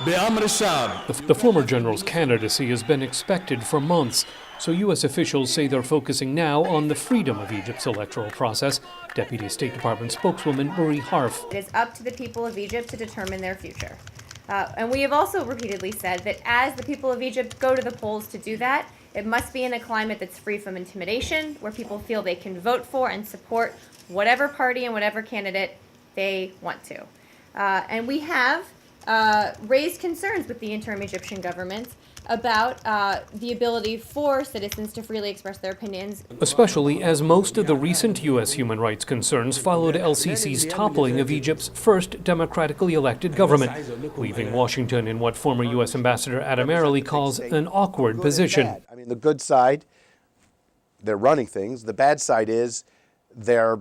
The former general's candidacy has been expected for months, so U.S. officials say they're focusing now on the freedom of Egypt's electoral process. Deputy State Department spokeswoman Marie Harf. It is up to the people of Egypt to determine their future. And we have also repeatedly said that as the people of Egypt go to the polls to do that, it must be in a climate that's free from intimidation, where people feel they can vote for and support whatever party and whatever candidate they want to. And we have raised concerns with the interim Egyptian government about the ability for citizens to freely express their opinions. Especially as most of the recent U.S. human rights concerns followed el-Sissi's toppling of Egypt's first democratically elected government, leaving Washington in what former U.S. Ambassador Adam Arely calls an awkward position. I mean, the good side, they're running things. The bad side is they're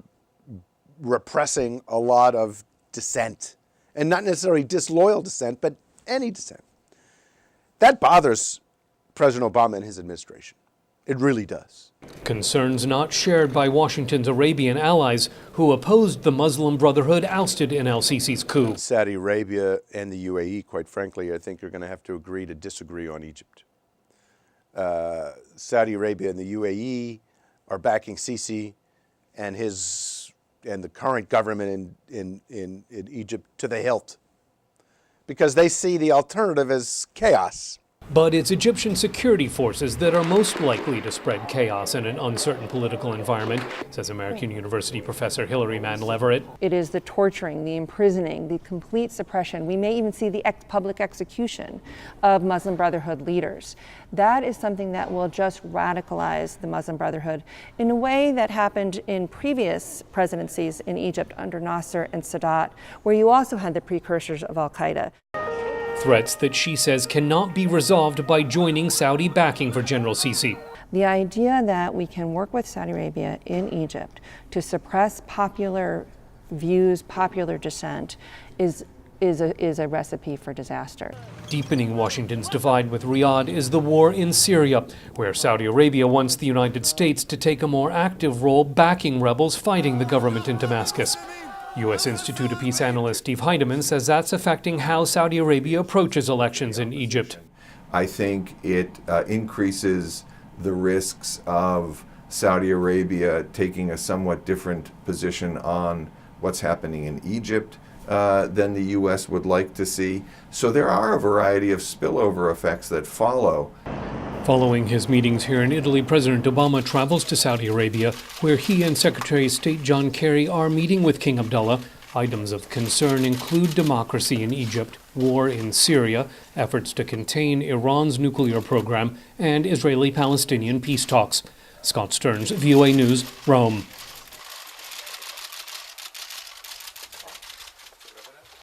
repressing a lot of dissent, and not necessarily disloyal dissent, but any dissent. That bothers President Obama and his administration. It really does. Concerns not shared by Washington's Arabian allies, who opposed the Muslim Brotherhood ousted in el-Sissi's coup. Saudi Arabia and the UAE, quite frankly, I think are going to have to agree to disagree on Egypt. Saudi Arabia and the UAE are backing Sisi and the current government in Egypt to the hilt, because they see the alternative as chaos. But it's Egyptian security forces that are most likely to spread chaos in an uncertain political environment, says American University professor Hilary Mann Leverett. It is the torturing, the imprisoning, the complete suppression. We may even see the public execution of Muslim Brotherhood leaders. That is something that will just radicalize the Muslim Brotherhood in a way that happened in previous presidencies in Egypt under Nasser and Sadat, where you also had the precursors of al-Qaeda. Threats that she says cannot be resolved by joining Saudi backing for General Sisi. The idea that we can work with Saudi Arabia in Egypt to suppress popular views, popular dissent, is a recipe for disaster. Deepening Washington's divide with Riyadh is the war in Syria, where Saudi Arabia wants the United States to take a more active role backing rebels fighting the government in Damascus. U.S. Institute of Peace analyst Steve Heidemann says that's affecting how Saudi Arabia approaches elections in Egypt. I think it increases the risks of Saudi Arabia taking a somewhat different position on what's happening in Egypt than the U.S. would like to see. So there are a variety of spillover effects that follow. Following his meetings here in Italy, President Obama travels to Saudi Arabia, where he and Secretary of State John Kerry are meeting with King Abdullah. Items of concern include democracy in Egypt, war in Syria, efforts to contain Iran's nuclear program, and Israeli-Palestinian peace talks. Scott Stearns, VOA News, Rome.